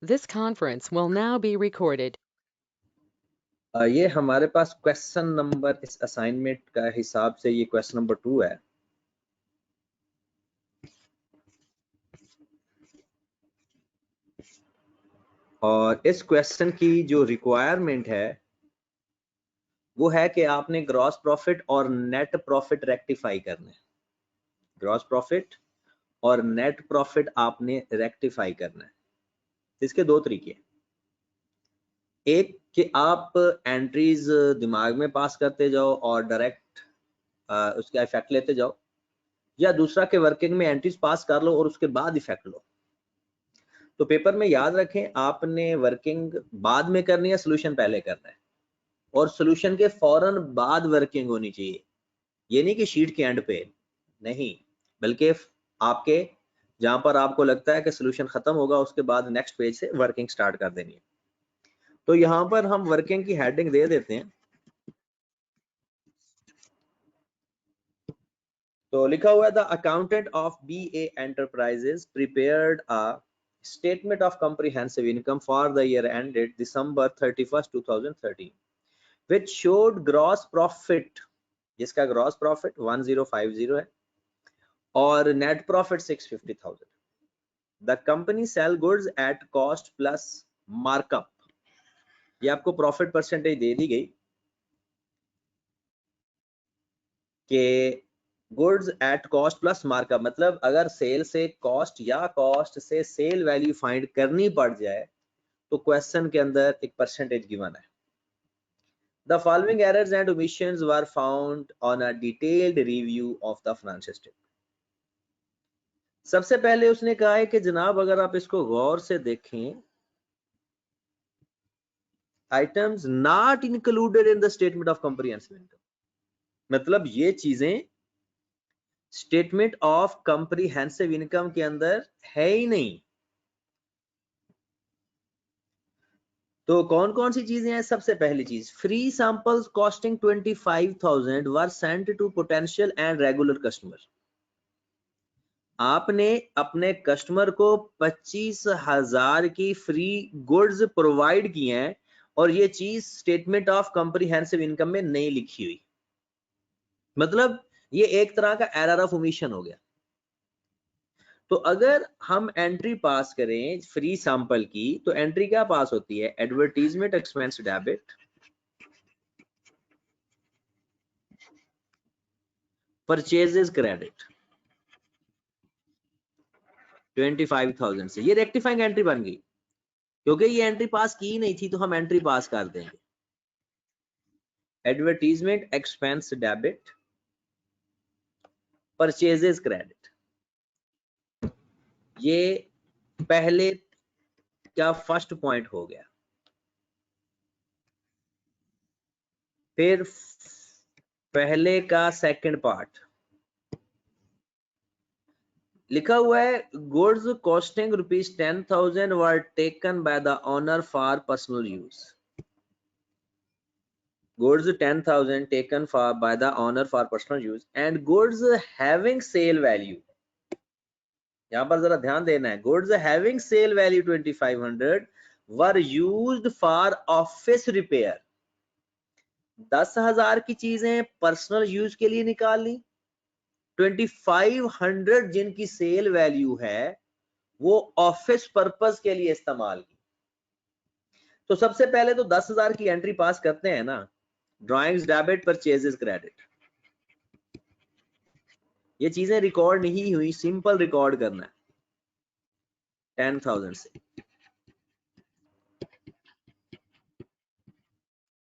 This conference will now be recorded. ये हमारे पास question number इस असाइनमेंट का हिसाब से ये क्वेश्चन नंबर 2 है। और इस क्वेश्चन की जो रिक्वायरमेंट है वो है कि आपने ग्रॉस प्रॉफिट और नेट प्रॉफिट रेक्टिफाई करना है। ग्रॉस प्रॉफिट और नेट प्रॉफिट आपने रेक्टिफाई करना है। इसके दो तरीके हैं, एक कि आप एंट्रीज दिमाग में पास करते जाओ और डायरेक्ट उसका इफेक्ट लेते जाओ, या दूसरा कि वर्किंग में एंट्रीज पास कर लो और उसके बाद इफेक्ट लो। तो पेपर में याद रखें, आपने वर्किंग बाद में करनी है, सोल्यूशन पहले करना है, और सोल्यूशन के फौरन बाद वर्किंग होनी चाहिए। ये नहीं कि शीट के एंड पे नहीं, बल्कि आपके जहां पर आपको लगता है कि सोल्यूशन खत्म होगा उसके बाद नेक्स्ट पेज से वर्किंग स्टार्ट कर देनी है। तो यहाँ पर हम वर्किंग की हेडिंग दे देते हैं। तो लिखा हुआ है the accountant of BA enterprises prepared a statement of comprehensive income for the year ended December 31st 2013 which showed gross profit, जिसका ग्रॉस प्रॉफिट 1050 है और net profit 650,000। The company sell goods at cost plus markup. ये आपको profit percentage दे दी गई कि goods at cost plus markup, मतलब अगर cell से कॉस्ट या कॉस्ट से सेल वैल्यू फाइंड करनी पड़ जाए तो क्वेश्चन के अंदर एक परसेंटेज गिवन है। The following errors and omissions were found on a detailed review of the financial statement. सबसे पहले उसने कहा है कि जनाब अगर आप इसको गौर से देखें, items not included in the statement of comprehensive income, मतलब ये चीजें स्टेटमेंट ऑफ कॉम्प्रिहेंसिव इनकम के अंदर है ही नहीं। तो कौन कौन सी चीजें हैं? सबसे पहली चीज, free samples costing 25,000 were sent to potential and regular customer. आपने अपने कस्टमर को 25,000 की फ्री गुड्स प्रोवाइड किए हैं और ये चीज स्टेटमेंट ऑफ कॉम्प्रिहेंसिव इनकम में नहीं लिखी हुई, मतलब ये एक तरह का एरर ऑफ ओमिशन हो गया। तो अगर हम एंट्री पास करें फ्री सैंपल की तो एंट्री क्या पास होती है? Advertisement expense debit, purchases credit 25,000 से। ये रेक्टिफाइंग एंट्री बन गई क्योंकि ये एंट्री पास की नहीं थी, तो हम एंट्री पास कर देंगे। Advertisement expense debit, purchases credit, ये पहले क्या फर्स्ट पॉइंट हो गया। फिर पहले का सेकंड पार्ट लिखा हुआ है, goods costing ₹10,000 were taken by the owner for personal use. Goods 10,000 taken by the owner for personal use and goods having sale value, यहाँ पर जरा ध्यान देना है, goods having sale value 2,500 were used for office repair। 10,000 की चीजें personal use के लिए निकाल ली, 2,500 जिनकी सेल वैल्यू है वो ऑफिस पर्पस के लिए इस्तेमाल की। तो सबसे पहले तो 10,000 की एंट्री पास करते हैं ना, ड्राइंग्स डेबिट परचेजेस क्रेडिट, ये चीजें रिकॉर्ड नहीं हुई, सिंपल रिकॉर्ड करना है 10,000 से।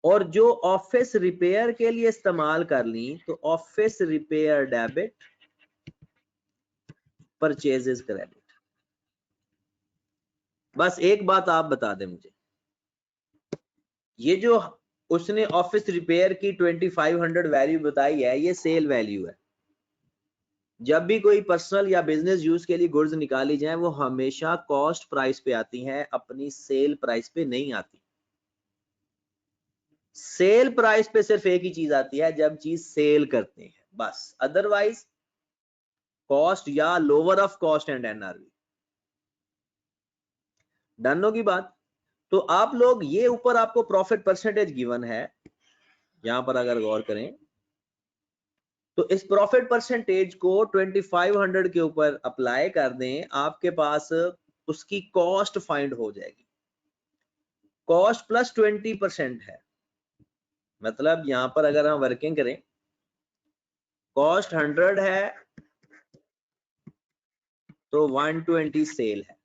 और जो ऑफिस रिपेयर के लिए इस्तेमाल कर ली तो office repair debit, purchases credit. बस एक बात आप बता दें मुझे, ये जो उसने ऑफिस रिपेयर की 2,500 वैल्यू बताई है ये सेल वैल्यू है। जब भी कोई पर्सनल या बिजनेस यूज के लिए गुड्स निकाली जाए वो हमेशा कॉस्ट प्राइस पे आती हैं, अपनी सेल प्राइस पे नहीं आती। सेल प्राइस पे सिर्फ एक ही चीज आती है जब चीज सेल करते हैं बस, अदरवाइज कॉस्ट या lower of cost and NRV। Done होगी बात। तो आप लोग ये ऊपर आपको प्रॉफिट परसेंटेज गिवन है, यहां पर अगर गौर करें तो इस प्रॉफिट परसेंटेज को 2500 के ऊपर अप्लाई कर दें, आपके पास उसकी कॉस्ट फाइंड हो जाएगी। कॉस्ट प्लस 20% है, मतलब यहां पर अगर हम वर्किंग करें, कॉस्ट 100 है तो 120 सेल है,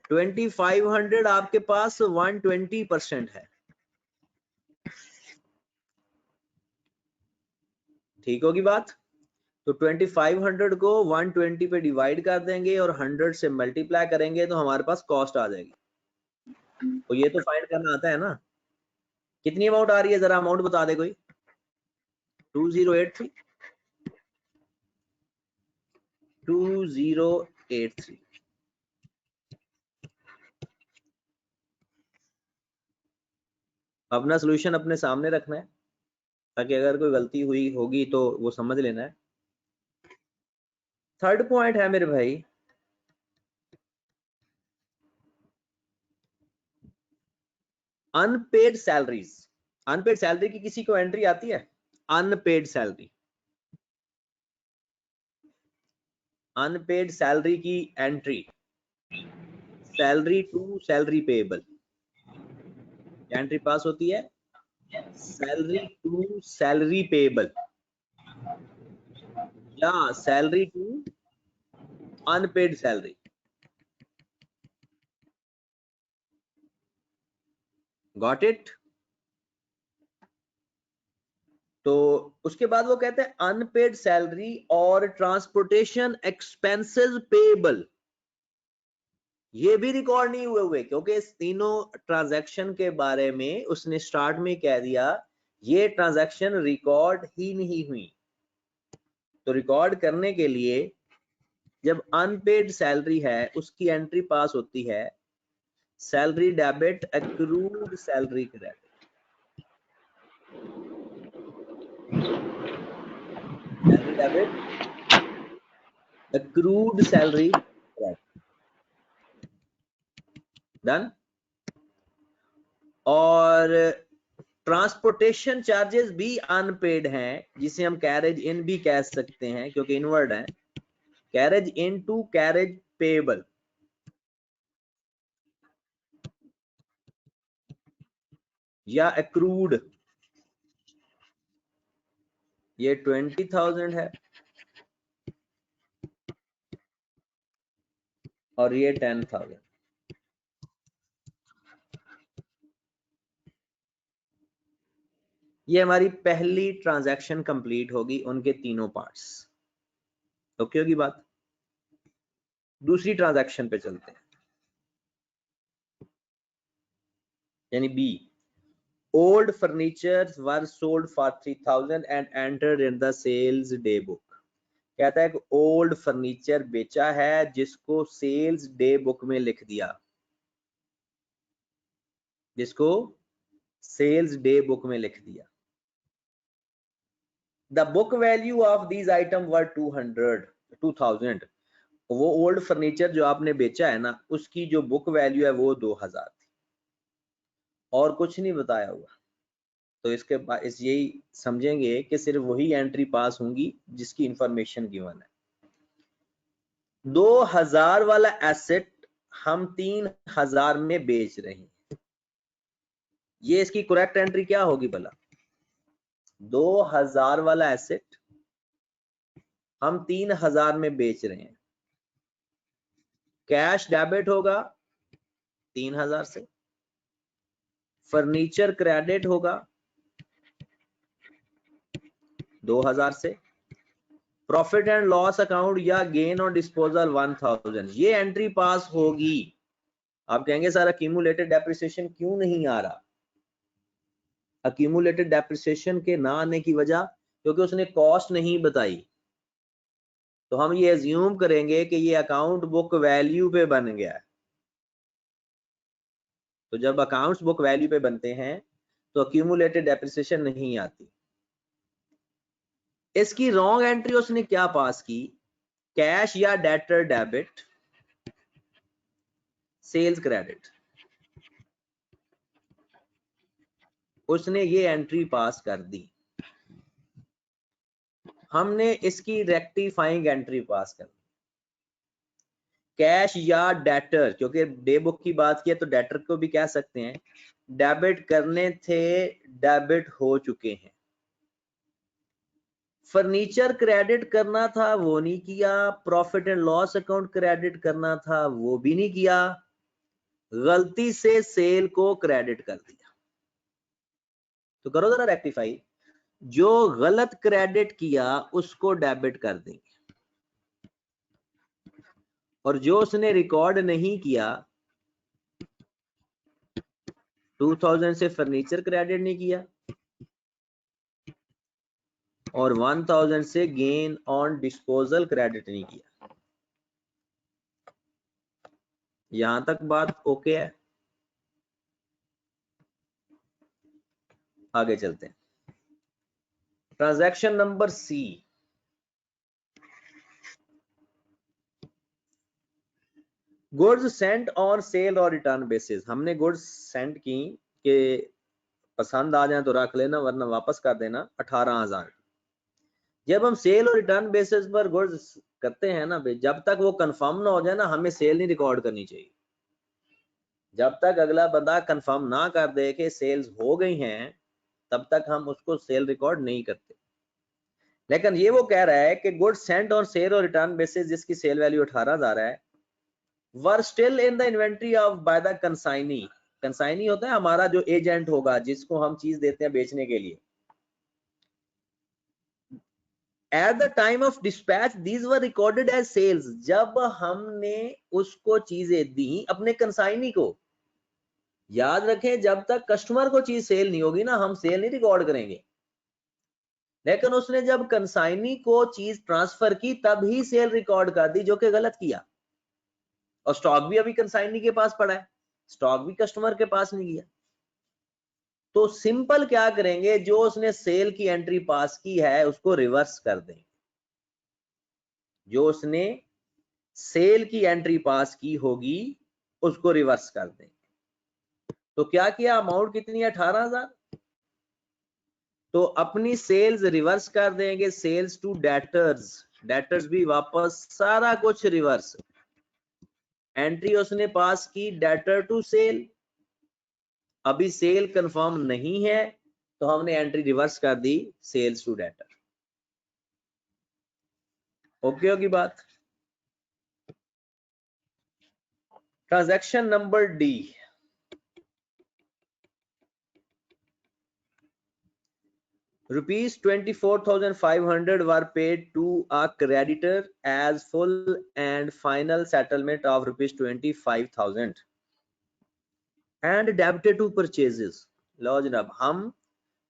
2500 आपके पास 120% है। ठीक होगी बात। तो 2500 को 120 पे डिवाइड कर देंगे और 100 से मल्टीप्लाई करेंगे तो हमारे पास कॉस्ट आ जाएगी। तो ये तो फाइंड करना आता है ना। कितनी अमाउंट आ रही है, जरा अमाउंट बता दे कोई। 2083 2083। अपना सोल्यूशन अपने सामने रखना है ताकि अगर कोई गलती हुई होगी तो वो समझ लेना है। थर्ड पॉइंट है मेरे भाई, अनपेड सैलरीज। अनपेड सैलरी की किसी को एंट्री आती है? अनपेड सैलरी, अनपेड सैलरी की entry, salary to salary payable, entry pass होती है सैलरी टू सैलरी पेएबल या salary to unpaid salary. Got it. तो उसके बाद वो कहते हैं अनपेड सैलरी और ट्रांसपोर्टेशन एक्सपेंसेस पेएबल, ये भी रिकॉर्ड नहीं हुए क्योंकि इस तीनों ट्रांजैक्शन के बारे में उसने स्टार्ट में कह दिया ये ट्रांजैक्शन रिकॉर्ड ही नहीं हुई। तो रिकॉर्ड करने के लिए जब अनपेड सैलरी है उसकी एंट्री पास होती है salary debit accrued salary credit. Salary debit accrued salary credit. Done. और ट्रांसपोर्टेशन चार्जेस भी अनपेड हैं, जिसे हम कैरेज इन भी कह सकते हैं क्योंकि इनवर्ड है, carriage in to carriage payable. या एक्रूड, ये 20,000 है और ये 10,000। ये हमारी पहली ट्रांजैक्शन कंप्लीट होगी उनके तीनों पार्ट्स। ओके होगी बात। दूसरी ट्रांजैक्शन पे चलते हैं, यानी B. Old furniture were sold for 3,000 and entered in the sales day book. कहता है कि ओल्ड फर्नीचर बेचा है जिसको सेल्स डे बुक में लिख दिया, जिसको सेल्स डे बुक में लिख दिया। The book value of these item were 2,000। वो ओल्ड फर्नीचर जो आपने बेचा है ना उसकी जो बुक वैल्यू है वो 2,000 थी और कुछ नहीं बताया हुआ। तो इसके बाद इस यही समझेंगे कि सिर्फ वही एंट्री पास होंगी जिसकी इंफॉर्मेशन गिवन है। 2,000 वाला एसेट हम 3,000 में बेच रहे हैं, ये इसकी करेक्ट एंट्री क्या होगी भला? 2,000 वाला एसेट हम 3,000 में बेच रहे हैं, कैश डेबिट होगा 3,000 से, फर्नीचर क्रेडिट होगा 2,000 से, प्रॉफिट एंड लॉस अकाउंट या गेन और डिस्पोजल 1,000। ये एंट्री पास होगी। आप कहेंगे सर अक्यूमुलेटेड डेप्रिसिएशन क्यों नहीं आ रहा? अक्यूमुलेटेड डेप्रिसिएशन के ना आने की वजह क्योंकि उसने कॉस्ट नहीं बताई। तो हम ये अज्यूम करेंगे कि ये अकाउंट बुक वैल्यू पे बन गया है। तो जब अकाउंट्स बुक वैल्यू पे बनते हैं तो अक्यूमुलेटेड डेप्रिसिएशन नहीं आती। इसकी रॉन्ग एंट्री उसने क्या पास की? कैश या डेटर डेबिट सेल्स क्रेडिट, उसने ये एंट्री पास कर दी, हमने इसकी रेक्टिफाइंग एंट्री पास कर दी। कैश या डेटर, क्योंकि डे बुक की बात की है तो डेटर को भी कह सकते हैं, डेबिट करने थे, डेबिट हो चुके हैं। फर्नीचर क्रेडिट करना था वो नहीं किया, profit and loss account credit करना था वो भी नहीं किया, गलती से सेल को क्रेडिट कर दिया। तो करो जरा रेक्टिफाई, जो गलत क्रेडिट किया उसको डेबिट कर देंगे, और जो उसने रिकॉर्ड नहीं किया, 2000 से फर्नीचर क्रेडिट नहीं किया और 1000 से गेन ऑन डिस्पोजल क्रेडिट नहीं किया। यहां तक बात ओके है? आगे चलते हैं। Transaction number C, goods sent on sale और रिटर्न बेसिस। हमने गुड्स सेंड की कि पसंद आ जाए तो रख लेना वरना वापस कर देना 18,000। जब हम सेल और रिटर्न बेसिस पर गुड्स करते हैं ना भाई, जब तक वो कंफर्म ना हो जाए ना, हमें सेल नहीं रिकॉर्ड करनी चाहिए। जब तक अगला बंदा कंफर्म ना कर दे कि सेल्स हो गई हैं, तब तक हम उसको सेल रिकॉर्ड नहीं करते। लेकिन ये वो कह रहा है कि गुड्स सेंट ऑन सेल और रिटर्न बेसिस जिसकी सेल वैल्यू 18,000 है, were still in the inventory of by the consignee. Consignee होता है हमारा जो एजेंट होगा, जिसको हम चीज देते हैं बेचने के लिए। At the time of dispatch these were recorded as sales. जब हमने उसको चीजें दी अपने कंसाइनी को, याद रखें जब तक कस्टमर को चीज सेल नहीं होगी ना, हम सेल नहीं रिकॉर्ड करेंगे। लेकिन उसने जब कंसाइनी को चीज ट्रांसफर की तब ही सेल रिकॉर्ड कर दी, जो कि गलत किया। और स्टॉक भी अभी कंसाइनी के पास पड़ा है, स्टॉक भी कस्टमर के पास नहीं गया। तो सिंपल क्या करेंगे, जो उसने सेल की एंट्री पास की है उसको रिवर्स कर देंगे। जो उसने सेल की एंट्री पास की होगी उसको रिवर्स कर देंगे। तो क्या किया, अमाउंट कितनी है, 18,000। तो अपनी सेल्स रिवर्स कर देंगे, सेल्स टू डेटर्स, डेटर्स भी वापस, सारा कुछ रिवर्स। एंट्री उसने पास की डेटर टू सेल, अभी सेल कंफर्म नहीं है तो हमने एंट्री रिवर्स कर दी, सेल्स टू डेटर। ओके होगी बात? Transaction number D, ₹24,500 were paid to a creditor as full and final settlement of ₹25,000 and debited to purchases। लो जनाब, हम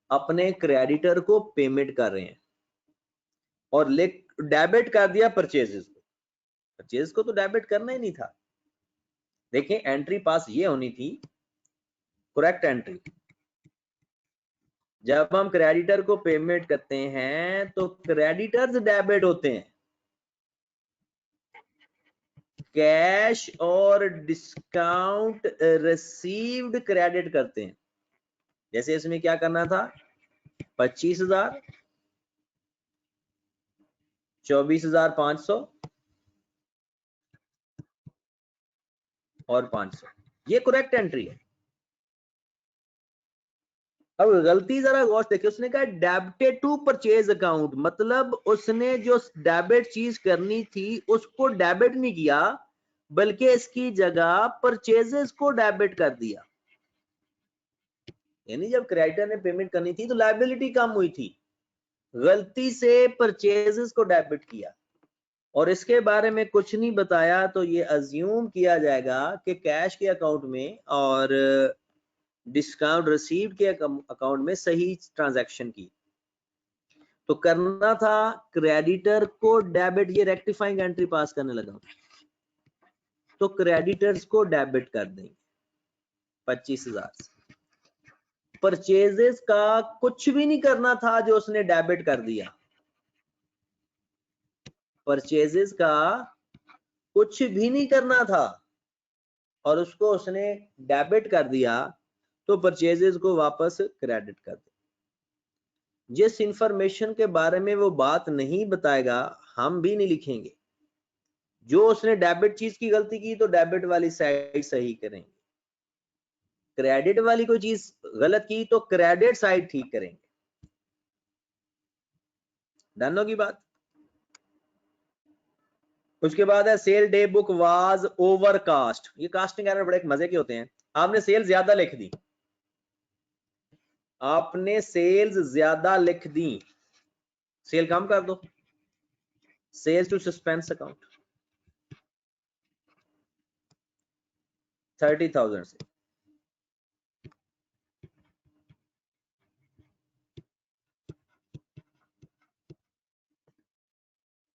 अपने क्रेडिटर को पेमेंट कर रहे हैं और डेबिट कर दिया परचेजेस को। परचेज को तो डेबिट करना ही नहीं था। देखें एंट्री पास ये होनी थी, करेक्ट एंट्री। जब हम क्रेडिटर को पेमेंट करते हैं तो क्रेडिटर्स डेबिट होते हैं, कैश और डिस्काउंट रिसीव्ड क्रेडिट करते हैं। जैसे इसमें क्या करना था, 25,000, 24,500 और 500, ये करेक्ट एंट्री है। अब गलती जरा गौर से देखिए, उसने कहा डेबिटेड टू परचेज अकाउंट, मतलब उसने जो डेबिट चीज करनी थी उसको डेबिट नहीं किया, बल्कि इसकी जगह परचेजेस को डेबिट कर दिया। यानी जब क्रेडिटर ने पेमेंट करनी थी तो लायबिलिटी कम हुई थी, गलती से परचेजेस को डेबिट किया और इसके बारे में कुछ नहीं बताया, तो ये अज्यूम किया जाएगा कि कैश के अकाउंट में और डिस्काउंट रिसीव्ड के अकाउंट में सही ट्रांजैक्शन की। तो करना था क्रेडिटर को डेबिट, ये रेक्टिफाइंग एंट्री पास करने लगा, तो क्रेडिटर्स को डेबिट कर देंगे 25,000 से। परचेजेस का कुछ भी नहीं करना था जो उसने डेबिट कर दिया, परचेजेस का कुछ भी नहीं करना था, और उसको उसने डेबिट कर दिया तो परचेजेस को वापस क्रेडिट कर दे। जिस इंफॉर्मेशन के बारे में वो बात नहीं बताएगा हम भी नहीं लिखेंगे। जो उसने डेबिट चीज की गलती की तो डेबिट वाली साइड सही करेंगे, क्रेडिट वाली कोई चीज गलत की तो क्रेडिट साइड ठीक करेंगे। डन होगी बात। उसके बाद है sale day book was over cast. ये कास्टिंग एरर बड़े मजे के होते हैं। आपने सेल ज्यादा लिख दी, आपने सेल्स ज्यादा लिख दी, सेल कम कर दो, सेल्स टू सस्पेंस अकाउंट 30,000 से।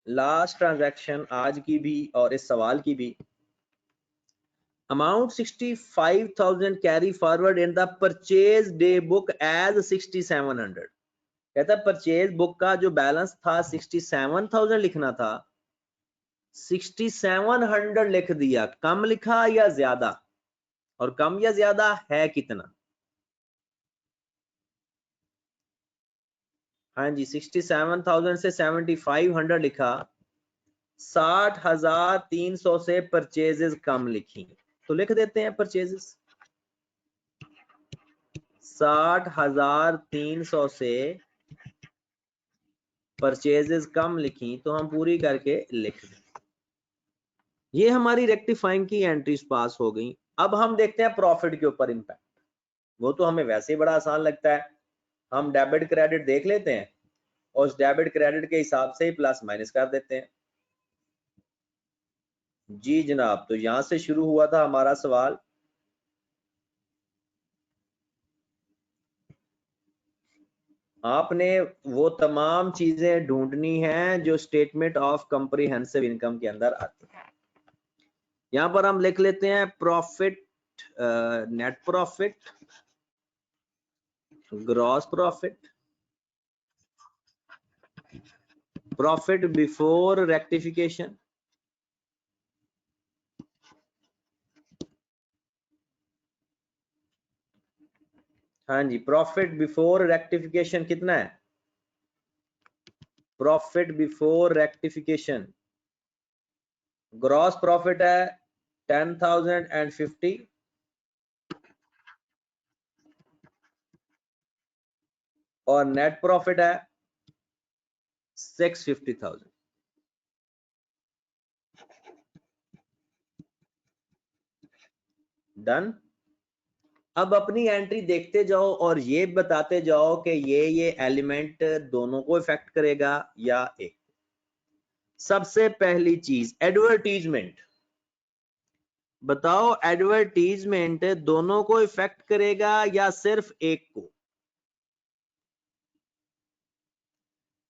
लास्ट ट्रांजैक्शन आज की भी और इस सवाल की भी, amount 65,000 carry forward in the purchase day book as 6,700। कहता परचेज बुक का जो बैलेंस था 67,000 लिखना था, 6,700 लिख दिया। कम लिखा या ज्यादा, और कम या ज्यादा है कितना? हाँ जी, 67,000 से 7,500 लिखा, 60,300 से परचेजेस कम लिखी, तो लिख देते हैं परचेजेस 60,300 से परचेजेस कम लिखी, तो हम पूरी करके लिख दें। ये हमारी रेक्टिफाइंग की एंट्रीज पास हो गई। अब हम देखते हैं प्रॉफिट के ऊपर इंपैक्ट। वो तो हमें वैसे ही बड़ा आसान लगता है, हम डेबिट क्रेडिट देख लेते हैं और उस डेबिट क्रेडिट के हिसाब से ही प्लस माइनस कर देते हैं। जी जनाब, तो यहां से शुरू हुआ था हमारा सवाल। आपने वो तमाम चीजें ढूंढनी हैं जो स्टेटमेंट ऑफ कॉम्प्रिहेंसिव इनकम के अंदर आती है। यहां पर हम लिख लेते हैं profit, net profit, gross profit, profit before rectification, हाँ जी, प्रॉफिट बिफोर रेक्टिफिकेशन कितना है? Profit before rectification gross profit है 10,050 और नेट प्रॉफिट है 650,000। डन। अब अपनी एंट्री देखते जाओ और ये बताते जाओ कि ये एलिमेंट दोनों को इफेक्ट करेगा या एक। सबसे पहली चीज एडवर्टीजमेंट, बताओ एडवर्टीजमेंट दोनों को इफेक्ट करेगा या सिर्फ एक को?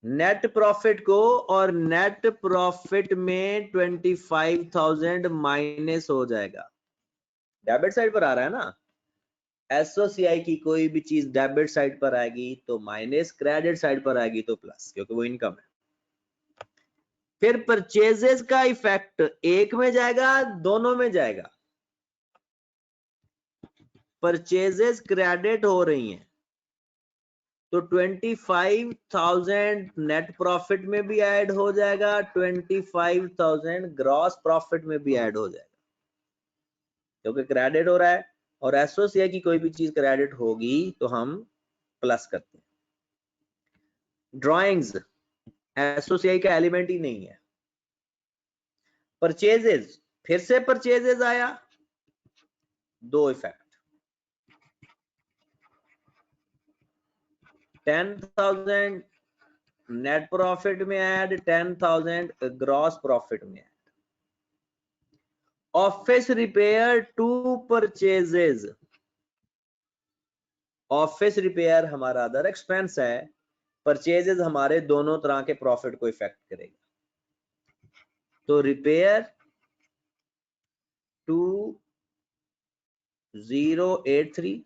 नेट प्रॉफिट को, और नेट प्रॉफिट में 25,000 माइनस हो जाएगा। डेबिट साइड पर आ रहा है ना, एसओसीआई की कोई भी चीज डेबिट साइड पर आएगी तो माइनस, क्रेडिट साइड पर आएगी तो प्लस, क्योंकि वो इनकम है। फिर परचेजेस का इफेक्ट एक में जाएगा, दोनों में जाएगा। परचेजेस क्रेडिट हो रही हैं तो 25,000 नेट प्रॉफिट में भी ऐड हो जाएगा, 25,000 ग्रॉस प्रॉफिट में भी ऐड हो जाएगा, क्योंकि क्रेडिट हो रहा है। और एसओसीआई की कोई भी चीज क्रेडिट होगी तो हम प्लस करते हैं। ड्राइंग्स एसओसीआई का एलिमेंट ही नहीं है। परचेजेस, फिर से परचेजेस आया, दो इफेक्ट, 10,000 नेट प्रॉफिट में ऐड, 10,000 ग्रॉस प्रॉफिट में add. Office repair to purchases, office repair हमारा अदर एक्सपेंस है, परचेजेस हमारे दोनों तरह के प्रॉफिट को इफेक्ट करेगा। तो रिपेयर 2083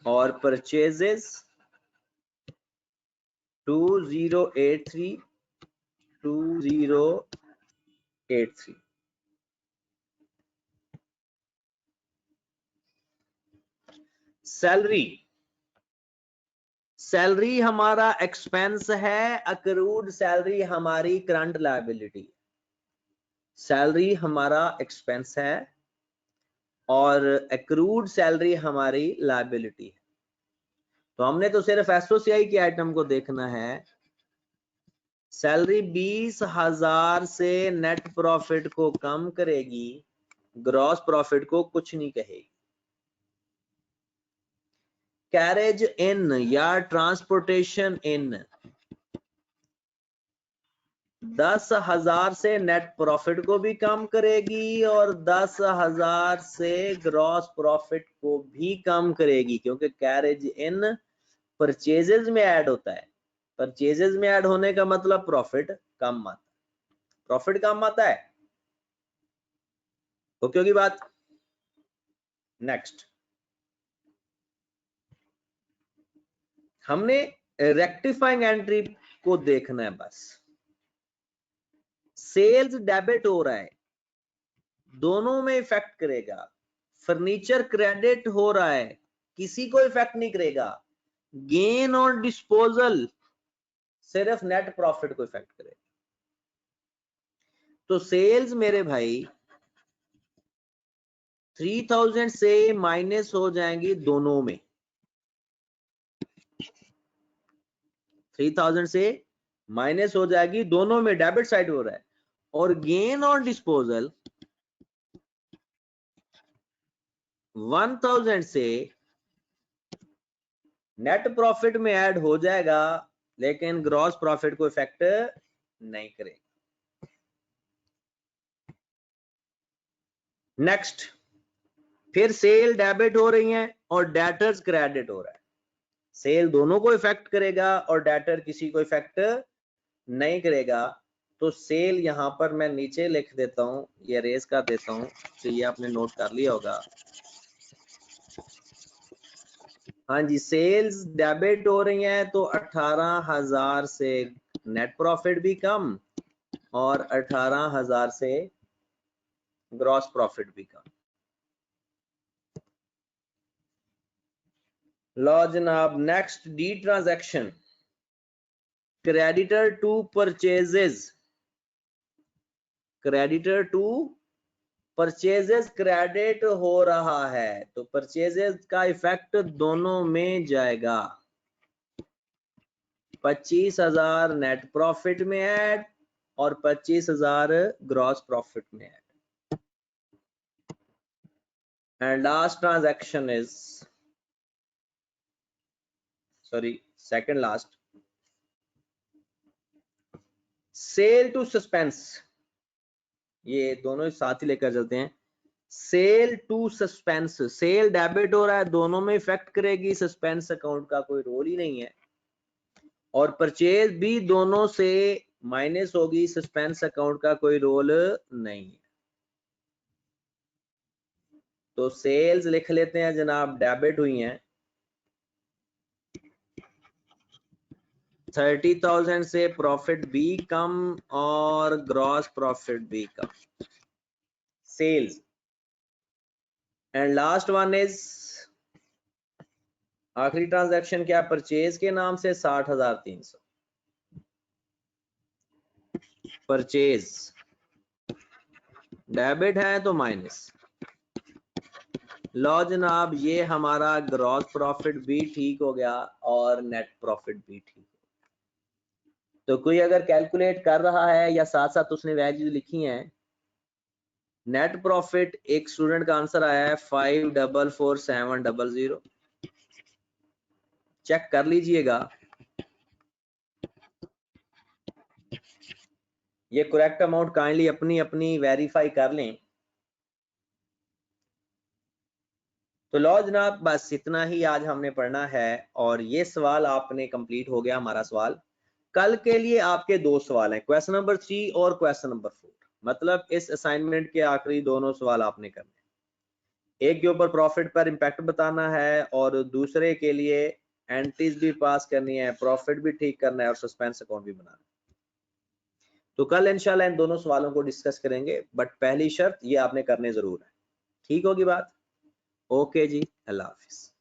और परचेजेस 2083 2083। सैलरी हमारा एक्सपेंस है, अक्रूड सैलरी हमारी करंट लायबिलिटी। सैलरी हमारा एक्सपेंस है और अक्रूड सैलरी हमारी लायबिलिटी है। तो हमने तो सिर्फ एसओसीआई के आइटम को देखना है। सैलरी 20,000 से नेट प्रॉफिट को कम करेगी, ग्रॉस प्रॉफिट को कुछ नहीं कहेगी। कैरेज इन या ट्रांसपोर्टेशन इन 10,000 से नेट प्रॉफिट को भी कम करेगी और 10,000 से ग्रॉस प्रॉफिट को भी कम करेगी, क्योंकि कैरेज इन परचेजेज में ऐड होता है। परचेजेज में ऐड होने का मतलब प्रॉफिट कम आता है। प्रॉफिट कम आता है, ओके होगी बात। नेक्स्ट हमने रेक्टिफाइंग एंट्री को देखना है बस। सेल्स डेबिट हो रहा है, दोनों में इफेक्ट करेगा। फर्नीचर क्रेडिट हो रहा है, किसी को इफेक्ट नहीं करेगा। गेन और डिस्पोजल सिर्फ नेट प्रॉफिट को इफेक्ट करेगा। तो सेल्स मेरे भाई 3000 से माइनस हो जाएंगी दोनों में। 3000 से माइनस हो जाएगी दोनों में, डेबिट साइड हो रहा है। और गेन और डिस्पोजल 1000 से नेट प्रॉफिट में ऐड हो जाएगा, लेकिन ग्रॉस प्रॉफिट को इफेक्ट नहीं करेगा। नेक्स्ट फिर सेल डेबिट हो रही है और डेटर्स क्रेडिट हो रहा है। सेल दोनों को इफेक्ट करेगा और डेटर किसी को इफेक्ट नहीं करेगा। तो सेल यहां पर मैं नीचे लिख देता हूं, ये रेज कर देता हूं, तो ये आपने नोट कर लिया होगा। हाँ जी, सेल्स डेबिट हो रही हैं तो 18,000 से नेट प्रॉफिट भी कम और 18,000 से ग्रॉस प्रॉफिट भी कम। लो जनाब, next D transaction, creditor to purchases. Creditor to purchases credit हो रहा है, तो परचेजेस का इफेक्ट दोनों में जाएगा। 25,000 नेट प्रॉफिट में ऐड और 25,000 ग्रॉस प्रॉफिट में add. And last transaction is, sorry, second last, sale to suspense. ये दोनों साथ ही लेकर चलते हैं। Sale to suspense, sale debit हो रहा है, दोनों में इफेक्ट करेगी, सस्पेंस अकाउंट का कोई रोल ही नहीं है। और परचेज भी दोनों से माइनस होगी, सस्पेंस अकाउंट का कोई रोल नहीं है। तो सेल्स लिख लेते हैं जनाब, डेबिट हुई हैं 30,000 से, प्रॉफिट भी कम और ग्रॉस प्रॉफिट भी कम। Sales and last one is, आखिरी ट्रांजैक्शन क्या, परचेज के नाम से 60,300। परचेज डेबिट है तो माइनस। लो जनाब, ये हमारा ग्रॉस प्रॉफिट भी ठीक हो गया और नेट प्रॉफिट भी ठीक हो गया। तो कोई अगर कैलकुलेट कर रहा है या साथ साथ उसने वैल्यू लिखी है, नेट प्रॉफिट एक स्टूडेंट का आंसर आया है 544,700, चेक कर लीजिएगा। ये करेक्ट अमाउंट काइंडली अपनी अपनी वेरीफाई कर लें। तो लो जनाब, बस इतना ही आज हमने पढ़ना है और ये सवाल आपने कंप्लीट हो गया हमारा सवाल। कल के लिए आपके दो सवाल हैं, क्वेश्चन नंबर 3 और क्वेश्चन नंबर 4। मतलब इस असाइनमेंट के आखिरी दोनों सवाल आपने करने। एक के ऊपर प्रॉफिट पर इंपैक्ट बताना है और दूसरे के लिए एंट्रीज भी पास करनी है, प्रॉफिट भी ठीक करना है और सस्पेंस अकाउंट भी बनाना है। तो कल इंशाल्लाह इन दोनों सवालों को डिस्कस करेंगे, बट पहली शर्त ये आपने करने जरूर है। ठीक होगी बात? ओके जी, अल्लाह हाफिज।